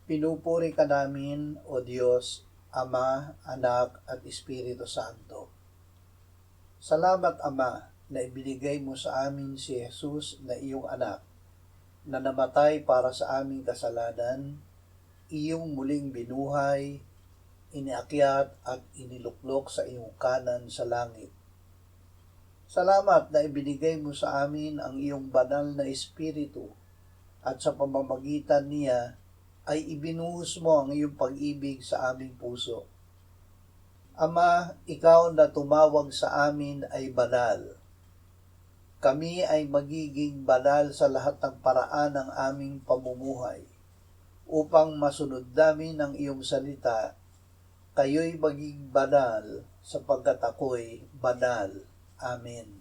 Pinupuri ka namin, O Diyos, Ama, Anak, at Espiritu Santo. Salamat, Ama, na ibinigay mo sa amin si Jesus na iyong anak, na namatay para sa aming kasalanan, iyong muling binuhay, iniakyat at iniluklok sa iyong kanan sa langit. Salamat na ibinigay mo sa amin ang iyong banal na Espiritu at sa pamamagitan niya ay ibinuhos mo ang iyong pag-ibig sa aming puso. Ama, ikaw na tumawag sa amin ay banal. Kami ay magiging banal sa lahat ng paraan ng aming pamumuhay. Upang masunod namin ang iyong salita, kayo'y maging banal sapagkat ako'y banal. Amen.